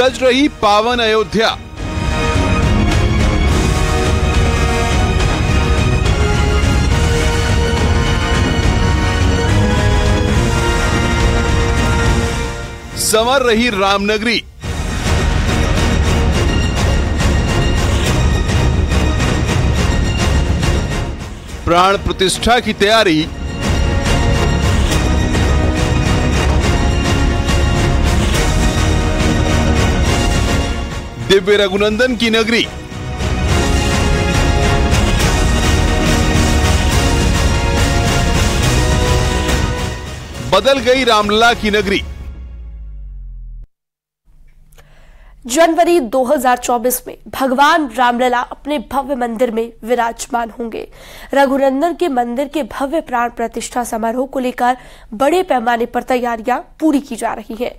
सज रही पावन अयोध्या। संवर रही रामनगरी। प्राण प्रतिष्ठा की तैयारी। दिव्य रघुनंदन की नगरी। बदल गई रामलला की नगरी। जनवरी 2024 में भगवान रामलला अपने भव्य मंदिर में विराजमान होंगे। रघुनंदन के मंदिर के भव्य प्राण प्रतिष्ठा समारोह को लेकर बड़े पैमाने पर तैयारियां पूरी की जा रही हैं।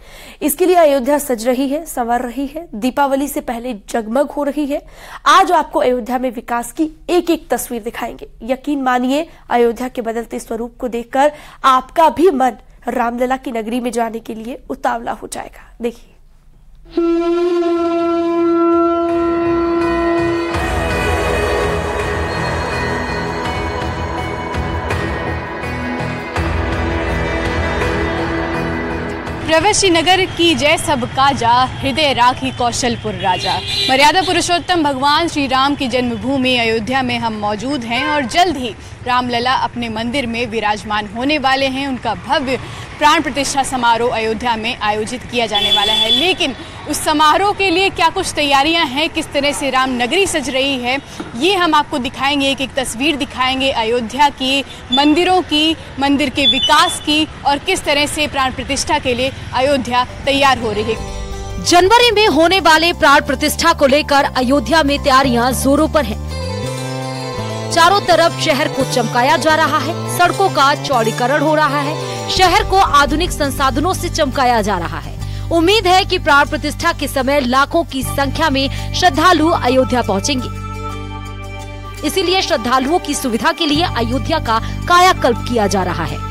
इसके लिए अयोध्या सज रही है, संवर रही है, दीपावली से पहले जगमग हो रही है। आज आपको अयोध्या में विकास की एक एक तस्वीर दिखाएंगे। यकीन मानिए, अयोध्या के बदलते स्वरूप को देखकर आपका भी मन रामलला की नगरी में जाने के लिए उतावला हो जाएगा। देखिए। प्रवशी नगर की जय सबका जा, हृदय राखी कौशलपुर राजा। मर्यादा पुरुषोत्तम भगवान श्री राम की जन्मभूमि अयोध्या में हम मौजूद हैं और जल्द ही रामलला अपने मंदिर में विराजमान होने वाले हैं। उनका भव्य प्राण प्रतिष्ठा समारोह अयोध्या में आयोजित किया जाने वाला है। लेकिन उस समारोह के लिए क्या कुछ तैयारियां हैं, किस तरह से रामनगरी सज रही है, ये हम आपको दिखाएंगे। एक एक तस्वीर दिखाएंगे अयोध्या की, मंदिरों की, मंदिर के विकास की और किस तरह से प्राण प्रतिष्ठा के लिए अयोध्या तैयार हो रही है। जनवरी में होने वाले प्राण प्रतिष्ठा को लेकर अयोध्या में तैयारियां जोरों पर हैं। चारों तरफ शहर को चमकाया जा रहा है, सड़कों का चौड़ीकरण हो रहा है, शहर को आधुनिक संसाधनों से चमकाया जा रहा है। उम्मीद है कि प्राण प्रतिष्ठा के समय लाखों की संख्या में श्रद्धालु अयोध्या पहुंचेंगे। इसीलिए श्रद्धालुओं की सुविधा के लिए अयोध्या का कायाकल्प किया जा रहा है।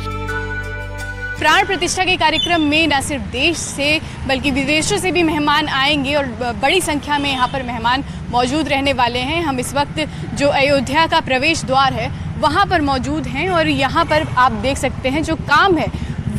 प्राण प्रतिष्ठा के कार्यक्रम में न सिर्फ देश से बल्कि विदेशों से भी मेहमान आएंगे और बड़ी संख्या में यहाँ पर मेहमान मौजूद रहने वाले हैं। हम इस वक्त जो अयोध्या का प्रवेश द्वार है वहाँ पर मौजूद हैं और यहाँ पर आप देख सकते हैं जो काम है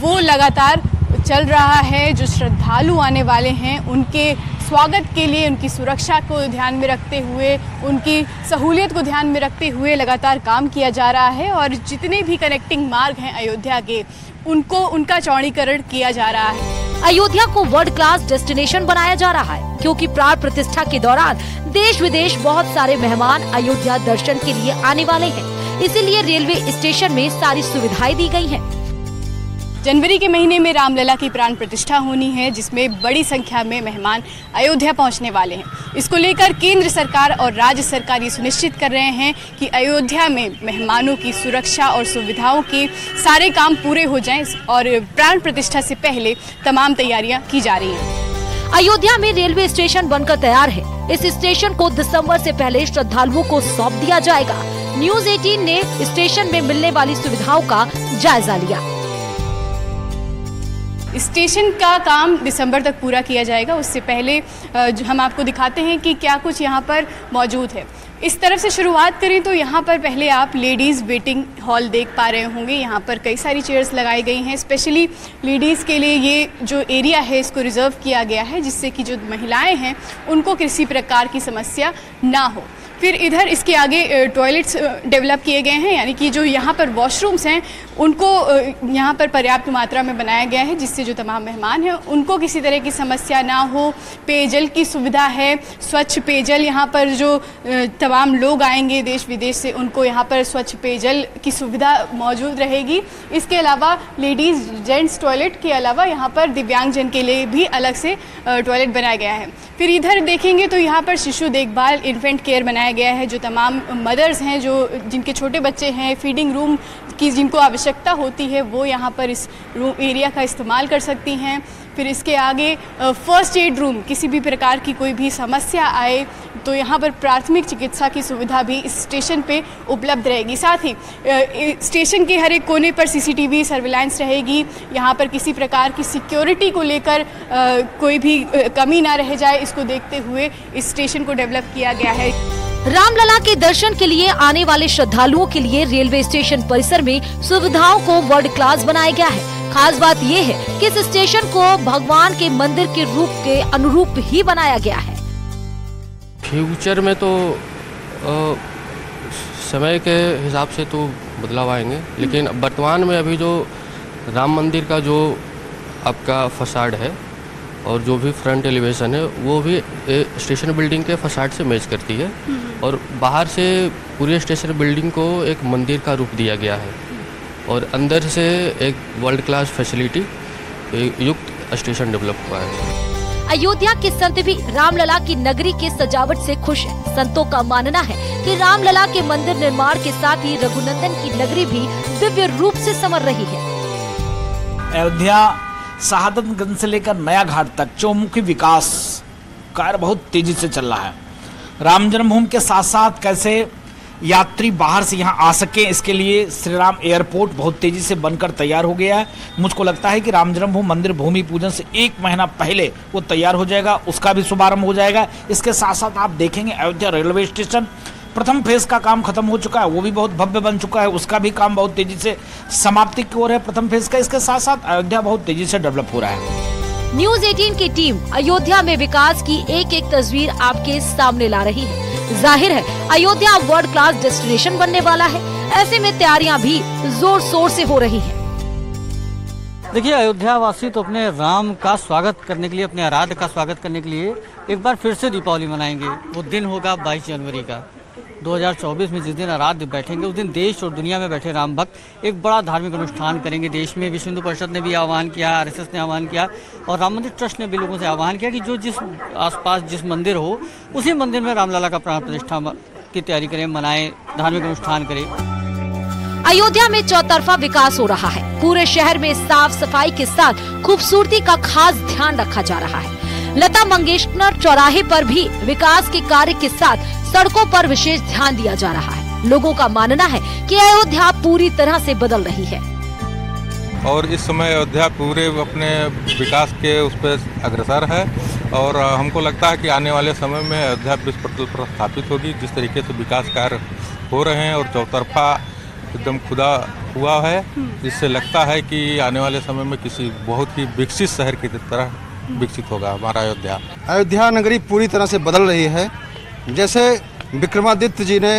वो लगातार चल रहा है। जो श्रद्धालु आने वाले हैं उनके स्वागत के लिए, उनकी सुरक्षा को ध्यान में रखते हुए, उनकी सहूलियत को ध्यान में रखते हुए लगातार काम किया जा रहा है और जितने भी कनेक्टिंग मार्ग हैं अयोध्या के उनका चौड़ीकरण किया जा रहा है। अयोध्या को वर्ल्ड क्लास डेस्टिनेशन बनाया जा रहा है क्योंकि प्राण प्रतिष्ठा के दौरान देश विदेश बहुत सारे मेहमान अयोध्या दर्शन के लिए आने वाले हैं। इसीलिए रेलवे स्टेशन में सारी सुविधाएं दी गई हैं। जनवरी के महीने में रामलला की प्राण प्रतिष्ठा होनी है जिसमें बड़ी संख्या में मेहमान अयोध्या पहुंचने वाले हैं। इसको लेकर केंद्र सरकार और राज्य सरकार ये सुनिश्चित कर रहे हैं कि अयोध्या में मेहमानों की सुरक्षा और सुविधाओं के सारे काम पूरे हो जाएं और प्राण प्रतिष्ठा से पहले तमाम तैयारियां की जा रही हैं। अयोध्या में रेलवे स्टेशन बनकर तैयार है। इस स्टेशन को दिसंबर से पहले श्रद्धालुओं को सौंप दिया जाएगा। न्यूज़ 18 ने स्टेशन में मिलने वाली सुविधाओं का जायजा लिया। स्टेशन का काम दिसंबर तक पूरा किया जाएगा। उससे पहले हम आपको दिखाते हैं कि क्या कुछ यहाँ पर मौजूद है। इस तरफ से शुरुआत करें तो यहाँ पर पहले आप लेडीज़ वेटिंग हॉल देख पा रहे होंगे। यहाँ पर कई सारी चेयर्स लगाई गई हैं। स्पेशली लेडीज़ के लिए ये जो एरिया है इसको रिजर्व किया गया है जिससे कि जो महिलाएं हैं उनको किसी प्रकार की समस्या ना हो। फिर इधर इसके आगे टॉयलेट्स डेवलप किए गए हैं, यानी कि जो यहाँ पर वॉशरूम्स हैं उनको यहाँ पर पर्याप्त मात्रा में बनाया गया है जिससे जो तमाम मेहमान हैं उनको किसी तरह की समस्या ना हो। पेयजल की सुविधा है, स्वच्छ पेयजल, यहाँ पर जो तमाम लोग आएंगे देश विदेश से उनको यहाँ पर स्वच्छ पेयजल की सुविधा मौजूद रहेगी। इसके अलावा लेडीज़ जेंट्स टॉयलेट के अलावा यहाँ पर दिव्यांगजन के लिए भी अलग से टॉयलेट बनाया गया है। फिर इधर देखेंगे तो यहाँ पर शिशु देखभाल, इन्फेंट केयर बनाया गया है। जो तमाम मदर्स हैं जिनके छोटे बच्चे हैं, फीडिंग रूम की जिनको आवश्यकता होती है वो यहाँ पर इस रूम एरिया का इस्तेमाल कर सकती हैं। फिर इसके आगे फर्स्ट एड रूम, किसी भी प्रकार की कोई भी समस्या आए तो यहाँ पर प्राथमिक चिकित्सा की सुविधा भी इस स्टेशन पे उपलब्ध रहेगी। साथ ही स्टेशन के हर एक कोने पर CCTV सर्विलांस रहेगी। यहाँ पर किसी प्रकार की सिक्योरिटी को लेकर कोई भी कमी ना रह जाए, इसको देखते हुए इस स्टेशन को डेवलप किया गया है। रामलला के दर्शन के लिए आने वाले श्रद्धालुओं के लिए रेलवे स्टेशन परिसर में सुविधाओं को वर्ल्ड क्लास बनाया गया है। खास बात ये है कि इस स्टेशन को भगवान के मंदिर के रूप के अनुरूप ही बनाया गया है। फ्यूचर में तो समय के हिसाब से तो बदलाव आएंगे, लेकिन वर्तमान में अभी जो राम मंदिर का जो आपका फसाड है और जो भी फ्रंट एलिवेशन है वो भी स्टेशन बिल्डिंग के फसाड से मैच करती है और बाहर से पूरी स्टेशन बिल्डिंग को एक मंदिर का रूप दिया गया है और अंदर से एक वर्ल्ड क्लास फैसिलिटी युक्त स्टेशन डेवलप हुआ है। अयोध्या के संत भी रामलला की नगरी के सजावट से खुश हैं। संतों का मानना है कि रामलला के मंदिर निर्माण के साथ ही रघुनंदन की नगरी भी दिव्य रूप से संवर रही है। अयोध्या शहादतगंज से लेकर नया घाट तक चौमुखी विकास कार्य बहुत तेजी से चल रहा है। राम जन्मभूमि के साथ साथ कैसे यात्री बाहर से यहाँ आ सके, इसके लिए श्री राम एयरपोर्ट बहुत तेजी से बनकर तैयार हो गया है। मुझको लगता है कि राम जन्मभूमि मंदिर भूमि पूजन से 1 महीना पहले वो तैयार हो जाएगा, उसका भी शुभारंभ हो जाएगा। इसके साथ साथ आप देखेंगे अयोध्या रेलवे स्टेशन प्रथम फेज का काम खत्म हो चुका है, वो भी बहुत भव्य बन चुका है, उसका भी काम बहुत तेजी से समाप्ति की ओर है प्रथम फेज का। इसके साथ साथ अयोध्या बहुत तेजी से डेवलप हो रहा है। न्यूज़ 18 की टीम अयोध्या में विकास की एक एक तस्वीर आपके सामने ला रही है। जाहिर है अयोध्या वर्ल्ड क्लास डेस्टिनेशन बनने वाला है, ऐसे में तैयारियां भी जोर शोर से हो रही हैं। देखिए, अयोध्या वासी तो अपने राम का स्वागत करने के लिए, अपने आराध्य का स्वागत करने के लिए एक बार फिर से दीपावली मनाएंगे। वो दिन होगा 22 जनवरी का 2024 में, जिस दिन आराध्य बैठेंगे उस दिन देश और दुनिया में बैठे राम भक्त एक बड़ा धार्मिक अनुष्ठान करेंगे। देश में विश्व हिंदू परिषद ने भी आह्वान किया, RSS ने आह्वान किया और राम मंदिर ट्रस्ट ने भी लोगों से आह्वान किया कि जो जिस आसपास जिस मंदिर हो उसी मंदिर में रामलला का प्राण प्रतिष्ठा की तैयारी करें, मनाएं, धार्मिक अनुष्ठान करें। अयोध्या में चौतरफा विकास हो रहा है। पूरे शहर में साफ सफाई के साथ खूबसूरती का खास ध्यान रखा जा रहा है। लता मंगेशकर चौराहे पर भी विकास के कार्य के साथ सड़कों पर विशेष ध्यान दिया जा रहा है। लोगों का मानना है कि अयोध्या पूरी तरह से बदल रही है और इस समय अयोध्या पूरे अपने विकास के उस पर अग्रसर है और हमको लगता है कि आने वाले समय में अयोध्या विश्व पटल पर स्थापित होगी। जिस तरीके से विकास कार्य हो रहे हैं और चौतरफा एकदम खुदा हुआ है, जिससे लगता है कि आने वाले समय में किसी बहुत ही विकसित शहर की तरह विकसित होगा हमारा अयोध्या। अयोध्या नगरी पूरी तरह से बदल रही है। जैसे विक्रमादित्य जी ने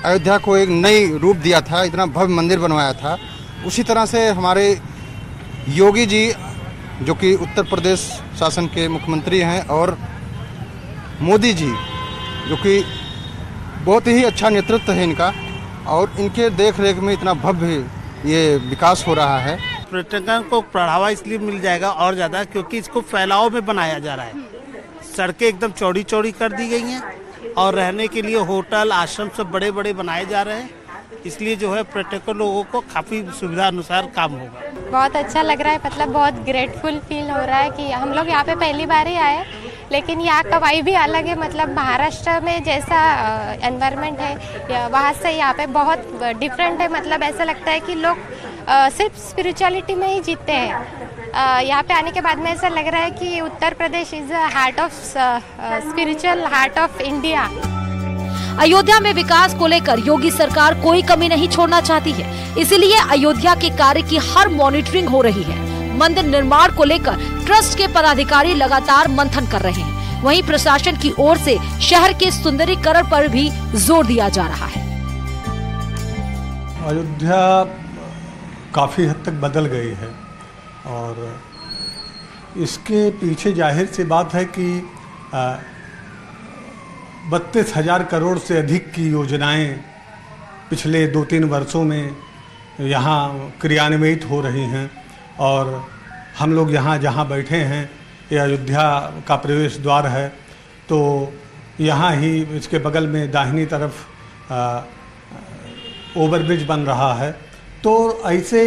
अयोध्या को एक नई रूप दिया था, इतना भव्य मंदिर बनवाया था, उसी तरह से हमारे योगी जी जो कि उत्तर प्रदेश शासन के मुख्यमंत्री हैं और मोदी जी जो कि बहुत ही अच्छा नेतृत्व है इनका और इनके देख रेख में इतना भव्य ये विकास हो रहा है। पर्यटकों को बढ़ावा इसलिए मिल जाएगा और ज़्यादा क्योंकि इसको फैलाव में बनाया जा रहा है। सड़कें एकदम चौड़ी चौड़ी कर दी गई हैं और रहने के लिए होटल आश्रम सब बड़े बड़े बनाए जा रहे हैं, इसलिए जो है पर्यटकों लोगों को काफ़ी सुविधा अनुसार काम होगा। बहुत अच्छा लग रहा है, मतलब बहुत ग्रेटफुल फील हो रहा है कि हम लोग यहाँ पे पहली बार ही आए, लेकिन यहाँ का वाइब भी अलग है। मतलब महाराष्ट्र में जैसा एनवायरनमेंट है वहाँ से यहाँ पे बहुत डिफरेंट है। मतलब ऐसा लगता है कि लोग सिर्फ स्पिरिचुअलिटी में ही जीते हैं। यहाँ पे आने के बाद में ऐसा लग रहा है कि Uttar Pradesh is heart of spiritual heart of India. Ayodhya में विकास को लेकर योगी सरकार कोई कमी नहीं छोड़ना चाहती है, इसीलिए अयोध्या के कार्य की हर मॉनिटरिंग हो रही है। मंदिर निर्माण को लेकर ट्रस्ट के पदाधिकारी लगातार मंथन कर रहे हैं। वहीं प्रशासन की ओर से शहर के सुंदरीकरण पर भी जोर दिया जा रहा है। अयोध्या काफी हद तक बदल गई है और इसके पीछे जाहिर सी बात है कि 32,000 करोड़ से अधिक की योजनाएं पिछले 2-3 वर्षों में यहाँ क्रियान्वित हो रही हैं और हम लोग यहाँ जहाँ बैठे हैं ये अयोध्या का प्रवेश द्वार है। तो यहाँ ही इसके बगल में दाहिनी तरफ ओवरब्रिज बन रहा है। तो ऐसे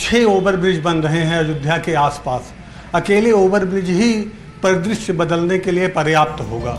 6 ओवरब्रिज बन रहे हैं अयोध्या के आसपास। अकेले ओवरब्रिज ही परिदृश्य बदलने के लिए पर्याप्त होगा।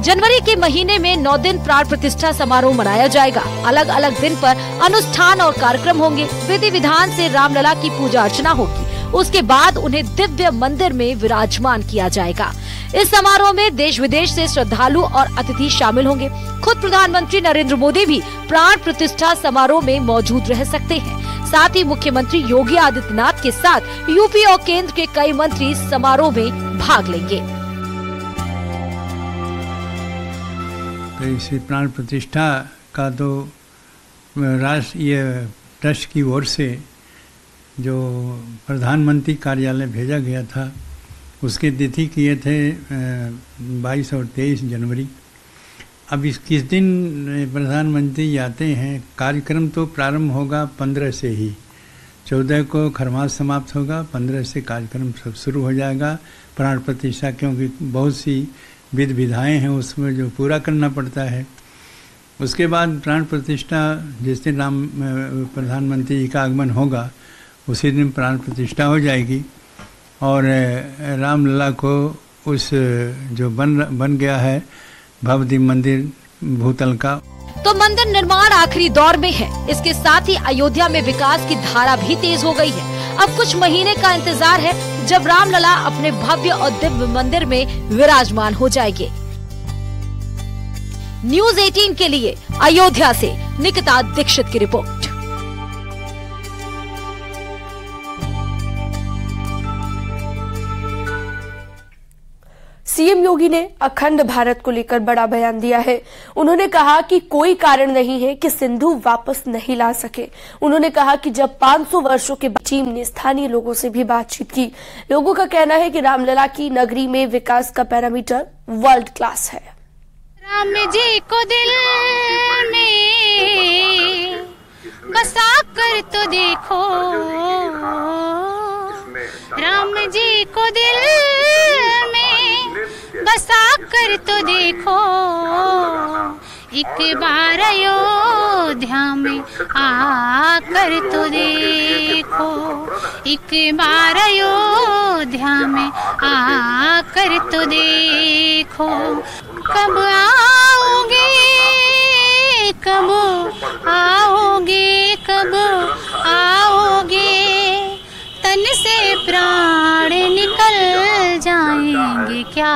जनवरी के महीने में 9 दिन प्राण प्रतिष्ठा समारोह मनाया जाएगा। अलग अलग दिन पर अनुष्ठान और कार्यक्रम होंगे। विधि विधान से रामलला की पूजा अर्चना होगी। उसके बाद उन्हें दिव्य मंदिर में विराजमान किया जाएगा। इस समारोह में देश विदेश से श्रद्धालु और अतिथि शामिल होंगे। खुद प्रधानमंत्री नरेंद्र मोदी भी प्राण प्रतिष्ठा समारोह में मौजूद रह सकते हैं। साथ ही मुख्यमंत्री योगी आदित्यनाथ के साथ यूपी और केंद्र के कई मंत्री समारोह में भाग लेंगे। तो इस प्राण प्रतिष्ठा का तो राष्ट्रीय ट्रस्ट की ओर से जो प्रधानमंत्री कार्यालय भेजा गया था, उसके तिथि किए थे 22 और 23 जनवरी। अब किस दिन प्रधानमंत्री आते हैं, कार्यक्रम तो प्रारंभ होगा 15 से ही। 14 को खरमास समाप्त होगा, 15 से कार्यक्रम सब शुरू हो जाएगा प्राण प्रतिष्ठा, क्योंकि बहुत सी विधि विधाएँ हैं उसमें जो पूरा करना पड़ता है। उसके बाद प्राण प्रतिष्ठा जिस दिन राम प्रधानमंत्री जी का आगमन होगा उसी दिन प्राण प्रतिष्ठा हो जाएगी और रामलला को उस जो बन गया है भव्य मंदिर भूतल का। तो मंदिर निर्माण आखिरी दौर में है। इसके साथ ही अयोध्या में विकास की धारा भी तेज हो गई है। अब कुछ महीने का इंतजार है जब रामलला अपने भव्य और दिव्य मंदिर में विराजमान हो जाएंगे। न्यूज़ 18 के लिए अयोध्या से निकिता दीक्षित की रिपोर्ट। सीएम योगी ने अखंड भारत को लेकर बड़ा बयान दिया है। उन्होंने कहा कि कोई कारण नहीं है कि सिंधु वापस नहीं ला सके। उन्होंने कहा कि जब 500 वर्षों के बाद टीम ने स्थानीय लोगों से भी बातचीत की। लोगों का कहना है कि रामलला की नगरी में विकास का पैरामीटर वर्ल्ड क्लास है। राम जी को दिल में बसा कर तो देखो, राम जी को दिल बसा कर तो देखो, एक बार अयोध्या में आकर तो देखो, एक बार अयोध्या में आकर तो देखो। कब आओगे, कब आओगे, कब आओगे, तन से प्राण निकल जाएंगे क्या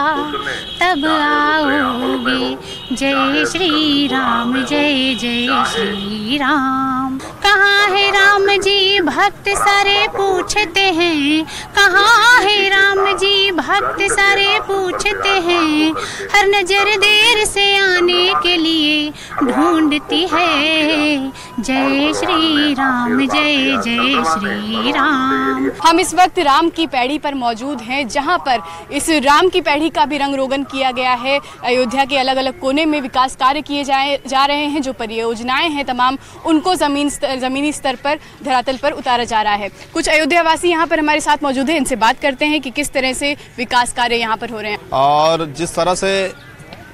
तब आओगे। जय श्री राम, जय जय श्री राम। कहाँ है राम जी भक्त सारे पूछते हैं, कहाँ है राम जी भक्त सारे पूछते हैं। हर नजर देर से आने के लिए ढूंढती है। जय श्री राम, जय जय श्री राम। हम इस वक्त राम की पैड़ी पर मौजूद हैं, जहां पर इस राम की पैड़ी का भी रंग रोगन किया गया है। अयोध्या के अलग अलग कोने में विकास कार्य किए जा रहे हैं। जो परियोजनाएं हैं तमाम उनको जमीनी स्तर पर धरातल पर उतारा जा रहा है। कुछ अयोध्यावासी यहाँ पर हमारे साथ मौजूद हैं, इनसे बात करते हैं कि किस तरह से विकास कार्य यहाँ पर हो रहे हैं। और जिस तरह से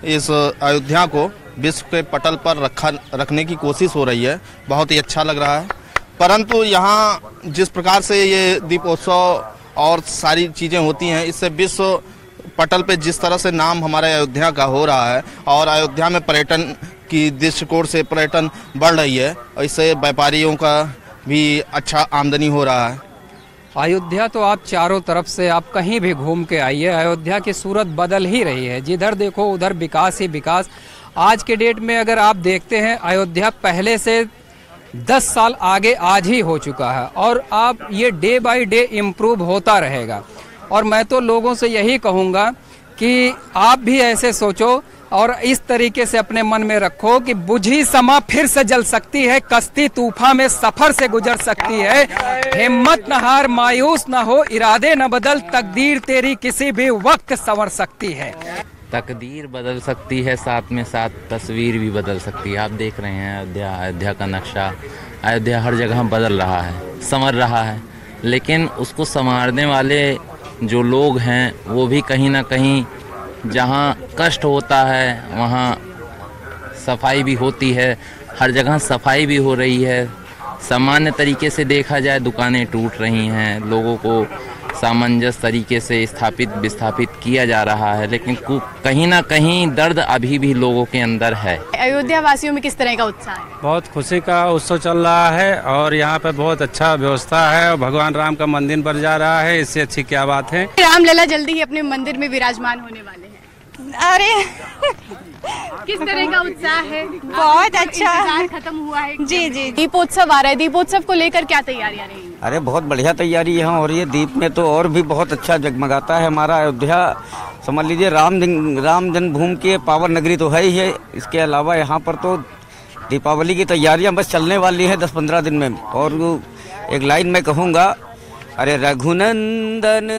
इस अयोध्या को विश्व के पटल पर रखने की कोशिश हो रही है, बहुत ही अच्छा लग रहा है। परंतु यहाँ जिस प्रकार से ये दीपोत्सव और सारी चीज़ें होती हैं, इससे विश्व पटल पे जिस तरह से नाम हमारे अयोध्या का हो रहा है और अयोध्या में पर्यटन की दृष्टिकोण से पर्यटन बढ़ रही है, इससे व्यापारियों का भी अच्छा आमदनी हो रहा है। अयोध्या तो आप चारों तरफ से आप कहीं भी घूम के आइए, अयोध्या की सूरत बदल ही रही है। जिधर देखो उधर विकास ही विकास। आज के डेट में अगर आप देखते हैं, अयोध्या पहले से 10 साल आगे आज ही हो चुका है और आप ये डे बाय डे इम्प्रूव होता रहेगा। और मैं तो लोगों से यही कहूँगा कि आप भी ऐसे सोचो और इस तरीके से अपने मन में रखो कि बुझी समा फिर से जल सकती है, कश्ती तूफान में सफर से गुजर सकती है। हिम्मत न हार, मायूस न हो, इरादे न बदल, तकदीर तेरी किसी भी वक्त संवर सकती है। तकदीर बदल सकती है, साथ में साथ तस्वीर भी बदल सकती है। आप देख रहे हैं अयोध्या का नक्शा, अयोध्या हर जगह बदल रहा है, संवर रहा है, लेकिन उसको संवारने वाले जो लोग हैं वो भी कहीं ना कहीं जहाँ कष्ट होता है वहाँ सफाई भी होती है। हर जगह सफाई भी हो रही है, सामान्य तरीके से देखा जाए दुकानें टूट रही हैं, लोगों को सामंजस्य तरीके से स्थापित विस्थापित किया जा रहा है, लेकिन कहीं ना कहीं दर्द अभी भी लोगों के अंदर है। अयोध्या वासियों में किस तरह का उत्साह है? बहुत खुशी का उत्सव चल रहा है और यहाँ पे बहुत अच्छा व्यवस्था है और भगवान राम का मंदिर बन जा रहा है, इससे अच्छी क्या बात है। रामलला जल्दी ही अपने मंदिर में विराजमान होने वाले हैं। अरे किस तरह का उत्साह है? बहुत अच्छा खत्म हुआ है। जी। दीपोत्सव आ रहा है, दीपोत्सव को लेकर क्या तैयारियां रही? अरे बहुत बढ़िया तैयारी यहाँ हो रही है। दीप में तो और भी बहुत अच्छा जगमगाता है हमारा अयोध्या। समझ लीजिए राम जन्मभूमि की पावन नगरी तो है ही है। इसके अलावा यहाँ पर तो दीपावली की तैयारियां बस चलने वाली है 10-15 दिन में। और एक लाइन में कहूँगा, अरे रघुनंदन